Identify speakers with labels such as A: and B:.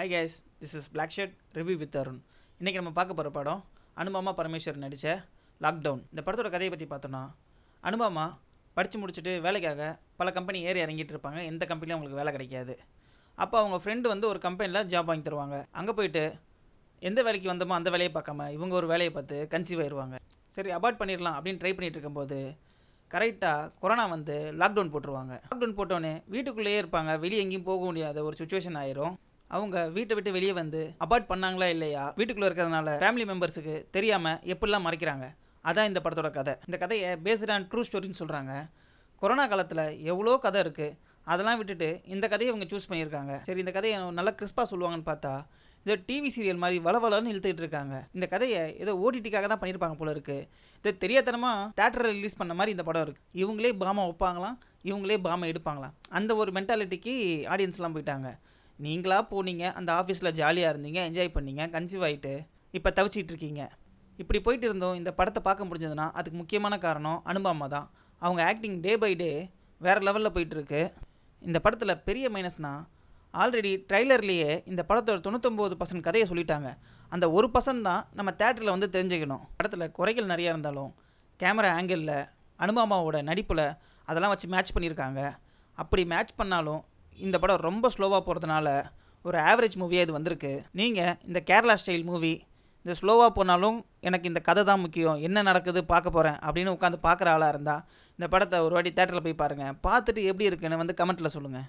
A: Hi guys, this is black shirt review with Arun. இன்றைக்கி நம்ம பார்க்க போகிற படம் அனுபமா பரமேஸ்வர் நடித்த லாக்டவுன். இந்த படத்தோட கதையை பற்றி பார்த்தோன்னா, அனுபமா படித்து முடிச்சுட்டு வேலைக்காக பல கம்பெனி ஏறி இறங்கிட்டு இருப்பாங்க. எந்த கம்பெனியும் அவங்களுக்கு வேலை கிடைக்காது. அப்போ அவங்க ஃப்ரெண்டு வந்து ஒரு கம்பெனியில் ஜாப் வாங்கி தருவாங்க. அங்கே போயிட்டு எந்த வேலைக்கு வந்தோமோ அந்த வேலையை பார்க்காம இவங்க ஒரு வேலையை பார்த்து கன்சீவ் ஆயிடுவாங்க. சரி, அபார்ட் பண்ணிடலாம் அப்படின்னு ட்ரை பண்ணிகிட்டு இருக்கும்போது கரெக்டாக கொரோனா வந்து லாக்டவுன் போட்டுருவாங்க. லாக்டவுன் போட்டோன்னே வீட்டுக்குள்ளேயே இருப்பாங்க. வெளியே எங்கேயும் போக முடியாத ஒரு சுச்சுவேஷன் ஆயிரும். அவங்க வீட்டை விட்டு வெளியே வந்து அபார்ட் பண்ணாங்களா இல்லையா, வீட்டுக்குள்ளே இருக்கிறதுனால ஃபேமிலி மெம்பர்ஸுக்கு தெரியாமல் எப்படிலாம் மறைக்கிறாங்க. அதான் இந்த படத்தோட கதை. இந்த கதையை பேஸ்ட் ஆன் ட்ரூ ஸ்டோரின்னு சொல்கிறாங்க. கொரோனா காலத்தில் எவ்வளோ கதை இருக்குது, அதெல்லாம் விட்டுட்டு இந்த கதையை இவங்க சூஸ் பண்ணியிருக்காங்க. சரி, இந்த கதையை நல்லா கிறிஸ்பாக சொல்லுவாங்கன்னு பார்த்தா இதை டிவி சீரியல் மாதிரி வளவலன்னு இழுத்துக்கிட்டு இருக்காங்க. இந்த கதையை ஏதோ ஓடிடிக்காக தான் பண்ணியிருப்பாங்க போல இருக்குது. இதை தெரியாதனமாக தேட்டரில் ரிலீஸ் பண்ண மாதிரி இந்த படம் இருக்குது. இவங்களே பாமை வைப்பாங்களாம், இவங்களே பாமை எடுப்பாங்களாம். அந்த ஒரு மென்டாலிட்டிக்கு ஆடியன்ஸ்லாம் போயிட்டாங்க. நீங்களாக போனீங்க, அந்த ஆஃபீஸில் ஜாலியாக இருந்தீங்க, என்ஜாய் பண்ணீங்க, கன்சீவ் ஆகிட்டு இப்போ தவிச்சிட்டு இருக்கீங்க. இப்படி போயிட்டு இருந்தோம். இந்த படத்தை பார்க்க முடிஞ்சதுன்னா அதுக்கு முக்கியமான காரணம் அனுபமா தான். அவங்க ஆக்டிங் டே பை டே வேறு லெவலில் போயிட்டுருக்கு. இந்த படத்தில் பெரிய மைனஸ்னால், ஆல்ரெடி ட்ரைலர்லேயே இந்த படத்தோட 99% கதையை சொல்லிட்டாங்க. அந்த 1% தான் நம்ம தேட்டரில் வந்து தெரிஞ்சுக்கணும். படத்தில் குறைகள் நிறையா இருந்தாலும் கேமரா ஆங்கிளில் அனுபமாவோட நடிப்பில் அதெல்லாம் வச்சு மேட்ச் பண்ணியிருக்காங்க. அப்படி மேட்ச் பண்ணாலும் இந்த படம் ரொம்ப ஸ்லோவாக போகிறதுனால ஒரு ஆவரேஜ் மூவியாக இது வந்திருக்கு. நீங்கள் இந்த கேரளா ஸ்டைல் மூவி இந்த ஸ்லோவாக போனாலும் எனக்கு இந்த கதை தான் முக்கியம், என்ன நடக்குது பார்க்க போகிறேன் அப்படின்னு உட்காந்து பார்க்குற ஆளாக இருந்தால் இந்த படத்தை ஒரு வாட்டி தேட்டரில் போய் பாருங்கள். பார்த்துட்டு எப்படி இருக்குன்னு வந்து கமெண்ட்டில் சொல்லுங்கள்.